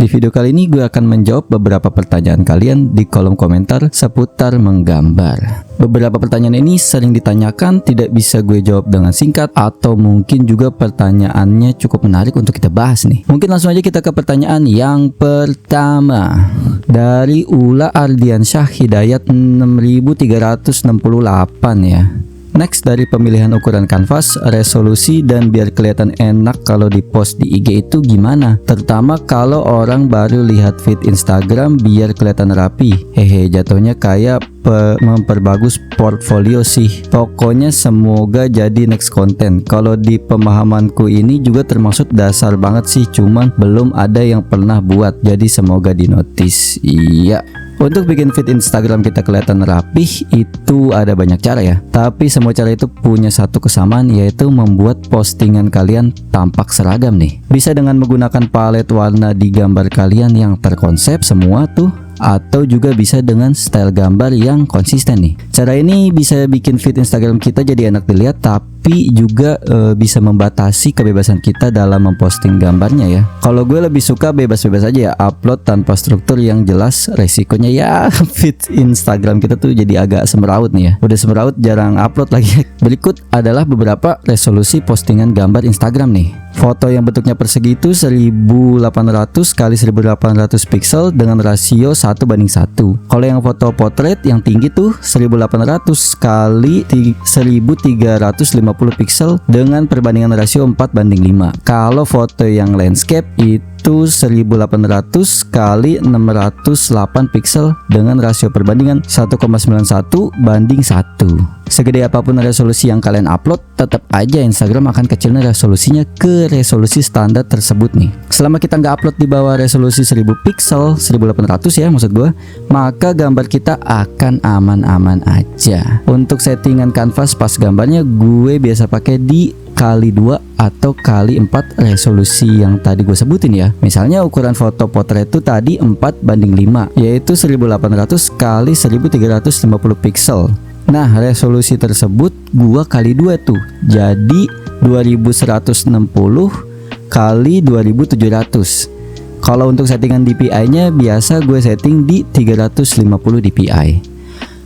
Di video kali ini gue akan menjawab beberapa pertanyaan kalian di kolom komentar seputar menggambar. Beberapa pertanyaan ini sering ditanyakan, tidak bisa gue jawab dengan singkat, atau mungkin juga pertanyaannya cukup menarik untuk kita bahas nih. Mungkin langsung aja kita ke pertanyaan yang pertama. Dari Ula Ardiansyah Hidayat 6368 ya. Next, dari pemilihan ukuran kanvas, resolusi, dan biar kelihatan enak kalau di-post di IG itu gimana? Terutama kalau orang baru lihat feed Instagram biar kelihatan rapi. Hehe, jatuhnya kayak memperbagus portfolio sih. Pokoknya semoga jadi next konten. Kalau di pemahamanku ini juga termasuk dasar banget sih, cuman belum ada yang pernah buat. Jadi semoga dinotis. Iya. Untuk bikin feed Instagram kita kelihatan rapih itu ada banyak cara ya. Tapi semua cara itu punya satu kesamaan, yaitu membuat postingan kalian tampak seragam nih. Bisa dengan menggunakan palet warna di gambar kalian yang terkonsep semua tuh, atau juga bisa dengan style gambar yang konsisten nih. Cara ini bisa bikin feed Instagram kita jadi enak dilihat, tapi juga bisa membatasi kebebasan kita dalam memposting gambarnya ya. Kalau gue lebih suka bebas-bebas aja ya, upload tanpa struktur yang jelas. Resikonya ya feed Instagram kita tuh jadi agak semeraut nih ya. Udah semeraut jarang upload lagi. Berikut adalah beberapa resolusi postingan gambar Instagram nih. Foto yang bentuknya persegi itu 1800 kali 1800 pixel dengan rasio 1:1. Kalau yang foto potret yang tinggi tuh 1800 kali 1350 pixel dengan perbandingan rasio 4:5. Kalau foto yang landscape itu 1800 kali 608 pixel dengan rasio perbandingan 1,91:1. Segede apapun resolusi yang kalian upload, tetap aja Instagram akan kecilin resolusinya ke resolusi standar tersebut nih. Selama kita nggak upload di bawah resolusi 1000 pixel, 1800 ya maksud gue, maka gambar kita akan aman-aman aja. Untuk settingan kanvas pas gambarnya, gue biasa pakai di kali 2 atau kali 4 resolusi yang tadi gue sebutin ya. Misalnya ukuran foto potret itu tadi 4:5, yaitu 1800 kali 1350 pixel. Nah, resolusi tersebut gua kali 2 tuh, jadi 2160 kali 2700. Kalau untuk settingan DPI-nya biasa gue setting di 350 DPI.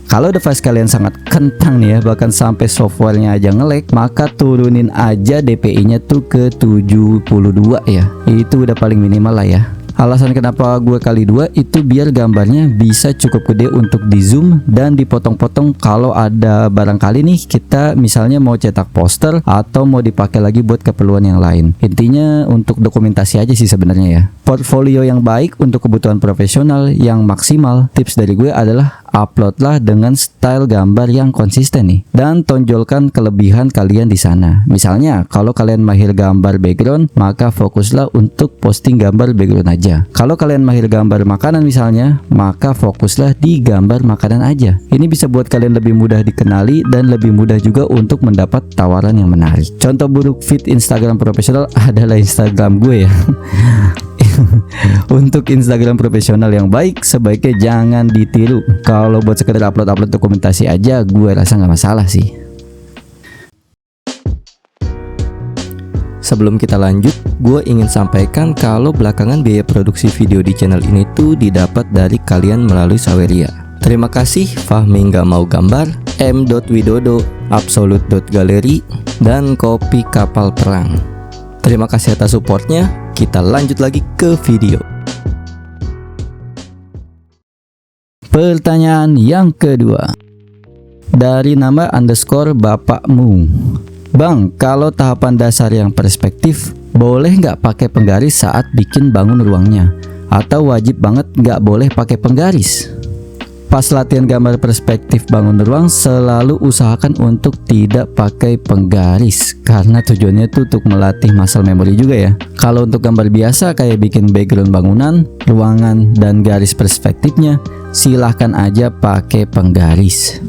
Kalau device kalian sangat kentang nih ya, bahkan sampai softwarenya aja nge-lag, maka turunin aja DPI-nya tuh ke 72 ya. Itu udah paling minimal lah ya. Alasan kenapa gue kali 2 itu biar gambarnya bisa cukup gede untuk di zoom dan dipotong-potong kalau ada barangkali nih kita misalnya mau cetak poster atau mau dipakai lagi buat keperluan yang lain. Intinya untuk dokumentasi aja sih sebenarnya ya. Portfolio yang baik untuk kebutuhan profesional yang maksimal, tips dari gue adalah uploadlah dengan style gambar yang konsisten nih, dan tonjolkan kelebihan kalian di sana. Misalnya kalau kalian mahir gambar background, maka fokuslah untuk posting gambar background aja. Kalau kalian mahir gambar makanan misalnya, maka fokuslah di gambar makanan aja. Ini bisa buat kalian lebih mudah dikenali dan lebih mudah juga untuk mendapat tawaran yang menarik. Contoh buruk feed Instagram profesional adalah Instagram gue ya. Untuk Instagram profesional yang baik, sebaiknya jangan ditiru. Kalau buat sekedar upload dokumentasi aja, gue rasa nggak masalah sih. Sebelum kita lanjut, gue ingin sampaikan kalau belakangan biaya produksi video di channel ini tuh didapat dari kalian melalui Saweria. Terima kasih Fahmi Nggak Mau Gambar, M.Widodo, Absolute.Galeri, dan Kopi Kapal Perang. Terima kasih atas supportnya. Kita lanjut lagi ke video. Pertanyaan yang kedua dari nama _bapakmu. Bang, kalau tahapan dasar yang perspektif, boleh nggak pakai penggaris saat bikin bangun ruangnya? Atau wajib banget nggak boleh pakai penggaris? Pas latihan gambar perspektif bangun ruang, selalu usahakan untuk tidak pakai penggaris, karena tujuannya itu untuk melatih muscle memory juga ya. Kalau untuk gambar biasa kayak bikin background bangunan, ruangan, dan garis perspektifnya, silahkan aja pakai penggaris.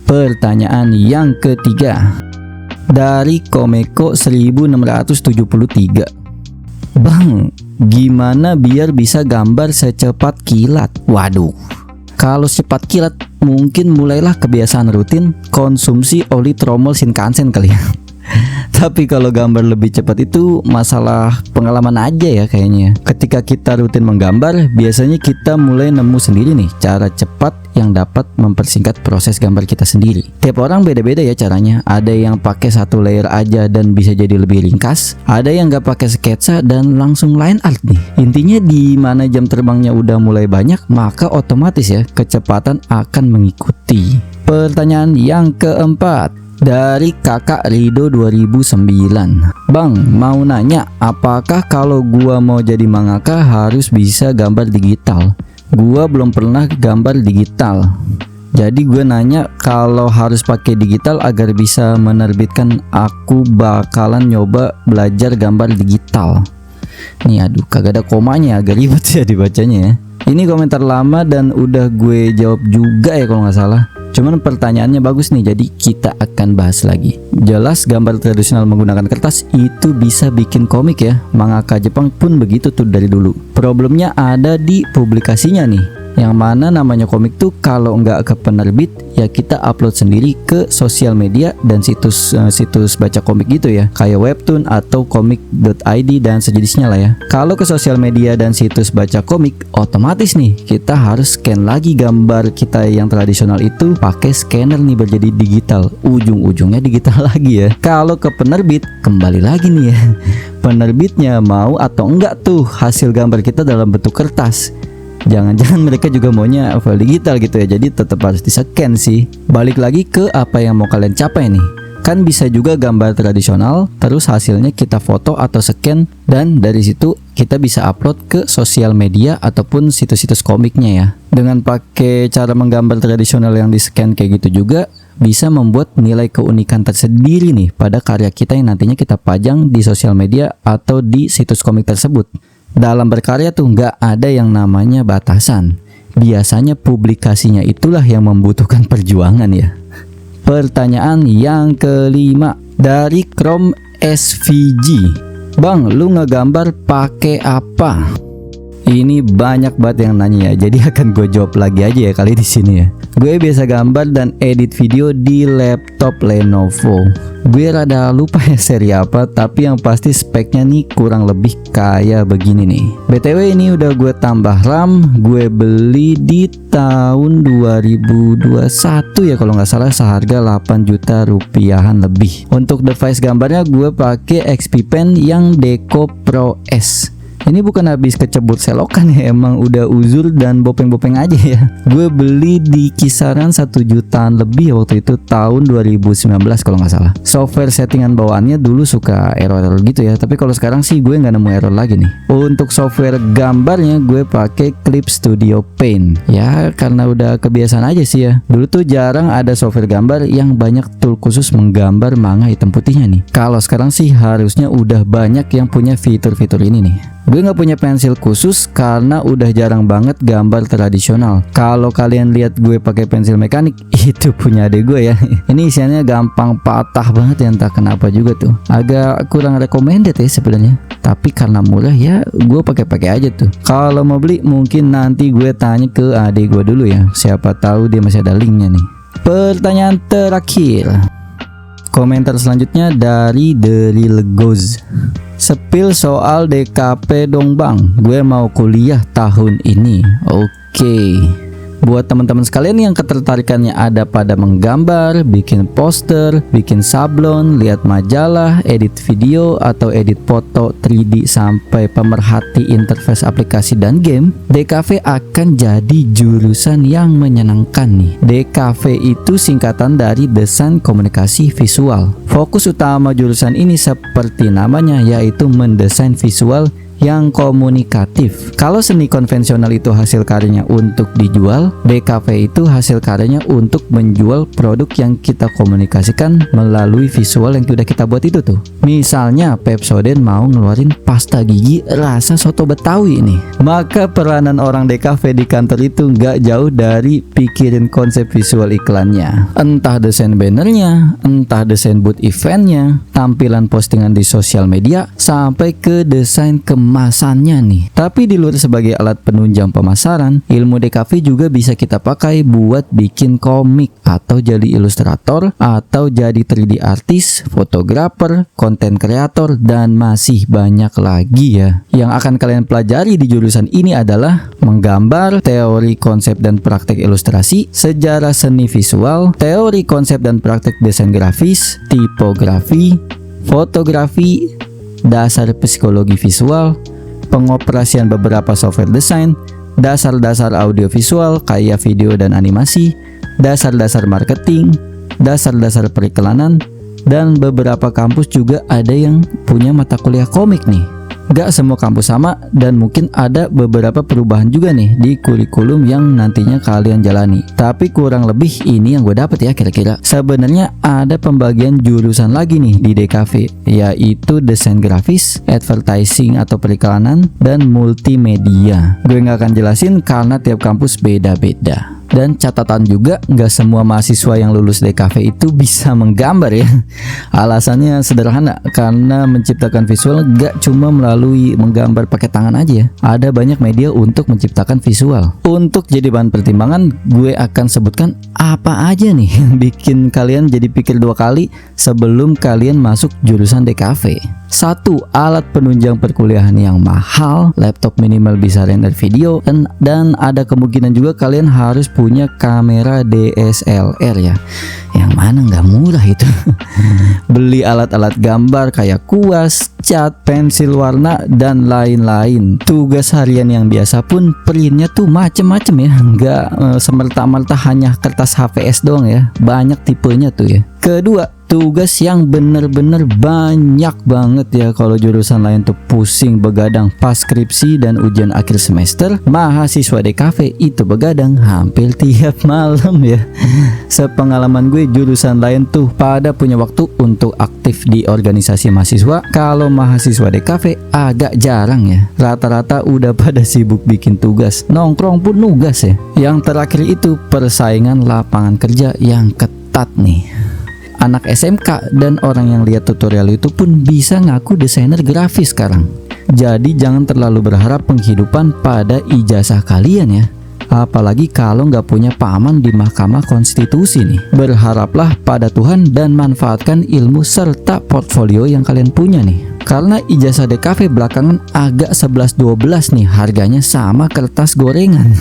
Pertanyaan yang ketiga dari Komeko 1673. Bang, gimana biar bisa gambar secepat kilat? Waduh, kalau secepat kilat mungkin mulailah kebiasaan rutin konsumsi oli tromol Shinkansen kali ya. Tapi kalau gambar lebih cepat itu masalah pengalaman aja ya kayaknya. Ketika kita rutin menggambar, biasanya kita mulai nemu sendiri nih cara cepat yang dapat mempersingkat proses gambar kita sendiri. Tiap orang beda-beda ya caranya. Ada yang pakai satu layer aja dan bisa jadi lebih ringkas. Ada yang nggak pakai sketsa dan langsung line art nih. Intinya di mana jam terbangnya udah mulai banyak, maka otomatis ya kecepatan akan mengikuti. Pertanyaan yang keempat dari kakak Rido 2009. Bang, mau nanya, apakah kalau gua mau jadi mangaka harus bisa gambar digital? Gua belum pernah gambar digital. Jadi gue nanya kalau harus pakai digital agar bisa menerbitkan, aku bakalan nyoba belajar gambar digital. Nih aduh, kagak ada komanya, agak ribet ya dibacanya ya. Ini komentar lama dan udah gue jawab juga ya kalau nggak salah. Cuman pertanyaannya bagus nih, jadi kita akan bahas lagi. Jelas gambar tradisional menggunakan kertas itu bisa bikin komik ya. Mangaka Jepang pun begitu tuh dari dulu. Problemnya ada di publikasinya nih. Yang mana namanya komik tuh kalau nggak ke penerbit ya kita upload sendiri ke sosial media dan situs baca komik gitu ya, kayak webtoon atau komik.id dan sejenisnya lah ya. Kalau ke sosial media dan situs baca komik, otomatis nih kita harus scan lagi gambar kita yang tradisional itu pakai scanner nih berjadi digital. Ujung-ujungnya digital lagi ya. Kalau ke penerbit, kembali lagi nih ya, penerbitnya mau atau enggak tuh hasil gambar kita dalam bentuk kertas. Jangan-jangan mereka juga maunya file digital gitu ya, jadi tetap harus di-scan sih. Balik lagi ke apa yang mau kalian capai nih. Kan bisa juga gambar tradisional, terus hasilnya kita foto atau scan, dan dari situ kita bisa upload ke sosial media ataupun situs-situs komiknya ya. Dengan pakai cara menggambar tradisional yang di-scan kayak gitu juga, bisa membuat nilai keunikan tersendiri nih pada karya kita yang nantinya kita pajang di sosial media atau di situs komik tersebut. Dalam berkarya tuh nggak ada yang namanya batasan. Biasanya publikasinya itulah yang membutuhkan perjuangan ya. Pertanyaan yang kelima dari Chrome SVG. Bang, lu ngegambar pakai apa? Ini banyak banget yang nanya ya, jadi akan gue jawab lagi aja ya kali di sini ya. Gue biasa gambar dan edit video di laptop Lenovo. Gue rada lupa ya seri apa, tapi yang pasti speknya nih kurang lebih kayak begini nih. BTW ini udah gue tambah RAM, gue beli di tahun 2021 ya kalau nggak salah, seharga 8 juta rupiahan lebih. Untuk device gambarnya gue pakai XP Pen yang Deco Pro S. Ini bukan habis kecebur selokan ya, emang udah uzur dan bopeng-bopeng aja ya. Gue beli di kisaran 1 jutaan lebih waktu itu tahun 2019 kalau nggak salah. Software settingan bawaannya dulu suka error gitu ya, tapi kalau sekarang sih gue nggak nemu error lagi nih. Untuk software gambarnya gue pakai Clip Studio Paint. Ya karena udah kebiasaan aja sih ya. Dulu tuh jarang ada software gambar yang banyak tool khusus menggambar manga hitam putihnya nih. Kalau sekarang sih harusnya udah banyak yang punya fitur-fitur ini nih. Gue nggak punya pensil khusus karena udah jarang banget gambar tradisional. Kalau kalian lihat gue pakai pensil mekanik, itu punya adek gue ya. Ini isiannya gampang patah banget ya, entah kenapa juga tuh. Agak kurang recommended ya sebenarnya. Tapi karena murah ya, gue pakai aja tuh. Kalau mau beli mungkin nanti gue tanya ke adek gue dulu ya. Siapa tahu dia masih ada linknya nih. Pertanyaan terakhir. Komentar selanjutnya dari The Real Goz. Sepil soal DKP dong bang, gue mau kuliah tahun ini. Oke. Buat teman-teman sekalian yang ketertarikannya ada pada menggambar, bikin poster, bikin sablon, lihat majalah, edit video atau edit foto 3D sampai pemerhati interface aplikasi dan game, DKV akan jadi jurusan yang menyenangkan nih. DKV itu singkatan dari Desain Komunikasi Visual. Fokus utama jurusan ini seperti namanya, yaitu mendesain visual yang komunikatif. Kalau seni konvensional itu hasil karyanya untuk dijual, DKV itu hasil karyanya untuk menjual produk yang kita komunikasikan melalui visual yang sudah kita buat itu tuh. Misalnya Pepsodent mau ngeluarin pasta gigi rasa soto Betawi nih, maka peranan orang DKV di kantor itu nggak jauh dari pikirin konsep visual iklannya, entah desain bannernya, entah desain booth eventnya, tampilan postingan di sosial media, sampai ke desain kemasannya nih. Tapi di luar sebagai alat penunjang pemasaran, ilmu DKV juga bisa kita pakai buat bikin komik atau jadi ilustrator atau jadi 3D artis, fotografer, konten kreator, dan masih banyak lagi ya. Yang akan kalian pelajari di jurusan ini adalah menggambar, teori konsep dan praktek ilustrasi, sejarah seni visual, teori konsep dan praktek desain grafis, tipografi, fotografi, dasar psikologi visual, pengoperasian beberapa software desain, dasar-dasar audiovisual kayak video dan animasi, dasar-dasar marketing, dasar-dasar periklanan, dan beberapa kampus juga ada yang punya mata kuliah komik nih. Gak semua kampus sama dan mungkin ada beberapa perubahan juga nih di kurikulum yang nantinya kalian jalani. Tapi kurang lebih ini yang gue dapet ya kira-kira. Sebenarnya ada pembagian jurusan lagi nih di DKV, yaitu desain grafis, advertising atau periklanan, dan multimedia. Gue gak akan jelasin karena tiap kampus beda-beda. Dan catatan juga, nggak semua mahasiswa yang lulus DKV itu bisa menggambar ya. Alasannya sederhana, karena menciptakan visual nggak cuma melalui menggambar pakai tangan aja ya. Ada banyak media untuk menciptakan visual. Untuk jadi bahan pertimbangan, gue akan sebutkan apa aja nih yang bikin kalian jadi pikir 2 kali sebelum kalian masuk jurusan DKV. 1. Alat penunjang perkuliahan yang mahal, laptop minimal bisa render video, dan ada kemungkinan juga kalian harus punya kamera DSLR ya, yang mana nggak murah itu. Beli alat-alat gambar kayak kuas, cat, pensil warna, dan lain-lain. Tugas harian yang biasa pun printnya tuh macem-macem ya, nggak semerta-merta hanya kertas HVS doang ya, banyak tipenya tuh ya. Kedua, tugas yang bener-bener banyak banget ya. Kalau jurusan lain tuh pusing begadang pas skripsi dan ujian akhir semester, mahasiswa DKV itu begadang hampir tiap malam ya. Sepengalaman gue, jurusan lain tuh pada punya waktu untuk aktif di organisasi mahasiswa. Kalau mahasiswa DKV agak jarang ya. Rata-rata udah pada sibuk bikin tugas, nongkrong pun nugas ya. Yang terakhir itu persaingan lapangan kerja yang ketat nih. Anak SMK dan orang yang lihat tutorial itu pun bisa ngaku desainer grafis sekarang. Jadi jangan terlalu berharap penghidupan pada ijazah kalian ya. Apalagi kalau nggak punya paman di Mahkamah Konstitusi nih. Berharaplah pada Tuhan dan manfaatkan ilmu serta portfolio yang kalian punya nih. Karena ijazah DKV belakangan agak 11-12 nih harganya sama kertas gorengan.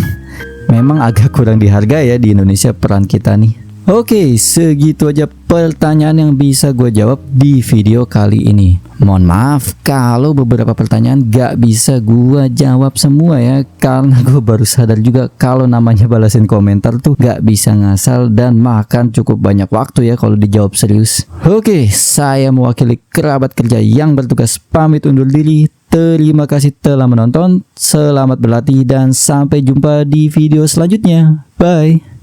Memang agak kurang dihargai ya di Indonesia peran kita nih. Oke, segitu aja pertanyaan yang bisa gue jawab di video kali ini. Mohon maaf kalau beberapa pertanyaan gak bisa gue jawab semua ya, karena gue baru sadar juga kalau namanya balasin komentar tuh gak bisa ngasal dan makan cukup banyak waktu ya kalau dijawab serius. Oke, saya mewakili kerabat kerja yang bertugas pamit undur diri. Terima kasih telah menonton, selamat berlatih dan sampai jumpa di video selanjutnya. Bye.